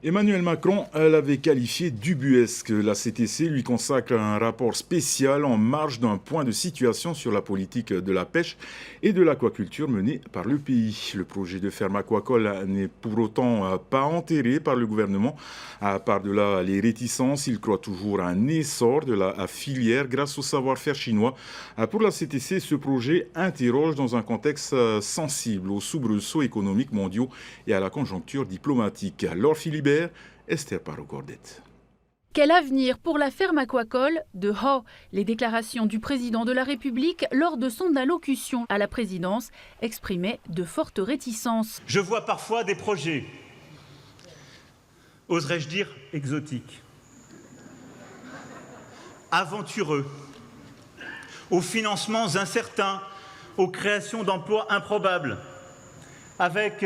Emmanuel Macron l'avait qualifié d'ubuesque. La CTC lui consacre un rapport spécial en marge d'un point de situation sur la politique de la pêche et de l'aquaculture menée par le pays. Le projet de ferme aquacole n'est pour autant pas enterré par le gouvernement. À part de là les réticences, il croit toujours à un essor de la filière grâce au savoir-faire chinois. Pour la CTC, ce projet interroge dans un contexte sensible aux soubresauts économiques mondiaux et à la conjoncture diplomatique. Laure Philibert, Esther Parot-Cordet. Quel avenir pour la ferme aquacole de Ho? Les déclarations du président de la République lors de son allocution à la présidence exprimaient de fortes réticences. Je vois parfois des projets, oserais-je dire exotiques, aventureux, aux financements incertains, aux créations d'emplois improbables, avec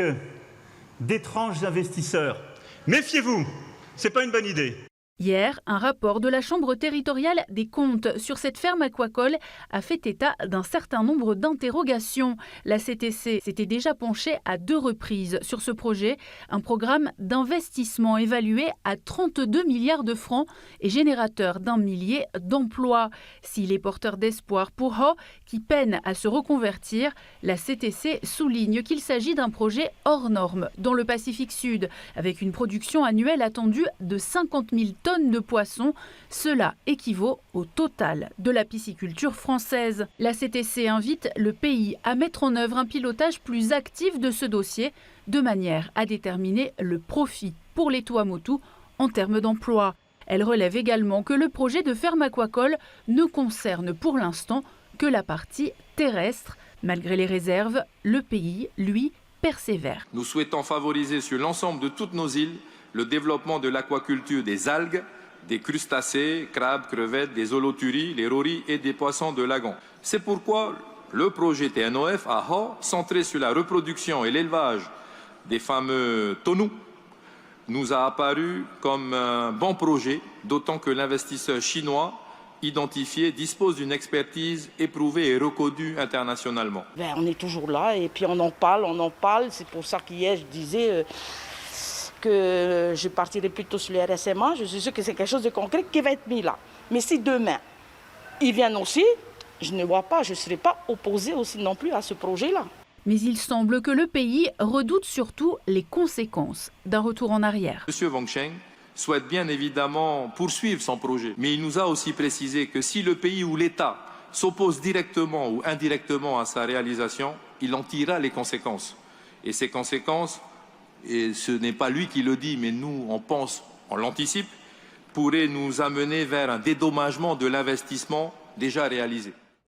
d'étranges investisseurs. Méfiez-vous, ce n'est pas une bonne idée. Hier, un rapport de la Chambre territoriale des comptes sur cette ferme aquacole a fait état d'un certain nombre d'interrogations. La CTC s'était déjà penchée à 2 reprises sur ce projet, un programme d'investissement évalué à 32 milliards de francs et générateur d'1 millier d'emplois. S'il est porteur d'espoir pour Ho, qui peine à se reconvertir, la CTC souligne qu'il s'agit d'un projet hors norme dans le Pacifique Sud, avec une production annuelle attendue de 50 000 tonnes de poissons. Cela équivaut au total de la pisciculture française. La CTC invite le pays à mettre en œuvre un pilotage plus actif de ce dossier, de manière à déterminer le profit pour les Tuamotu en termes d'emploi. Elle relève également que le projet de ferme aquacole ne concerne pour l'instant que la partie terrestre. Malgré les réserves, le pays, lui, persévère. Nous souhaitons favoriser sur l'ensemble de toutes nos îles le développement de l'aquaculture des algues, des crustacés, crabes, crevettes, des holoturies, les roris et des poissons de lagon. C'est pourquoi le projet TNOF à Ho, centré sur la reproduction et l'élevage des fameux tonous, nous a apparu comme un bon projet, d'autant que l'investisseur chinois identifié dispose d'une expertise éprouvée et reconnue internationalement. On est toujours là et puis on en parle. C'est pour ça qu'hier je disais que je partirai plutôt sur les RSMA. Je suis sûr que c'est quelque chose de concret qui va être mis là. Mais si demain, ils viennent aussi, je ne serai pas opposée aussi non plus à ce projet-là. Mais il semble que le pays redoute surtout les conséquences d'un retour en arrière. M. Wang Sheng souhaite bien évidemment poursuivre son projet. Mais il nous a aussi précisé que si le pays ou l'État s'oppose directement ou indirectement à sa réalisation, il en tirera les conséquences. Et ces conséquences, et ce n'est pas lui qui le dit, mais nous, on l'anticipe, pourrait nous amener vers un dédommagement de l'investissement déjà réalisé.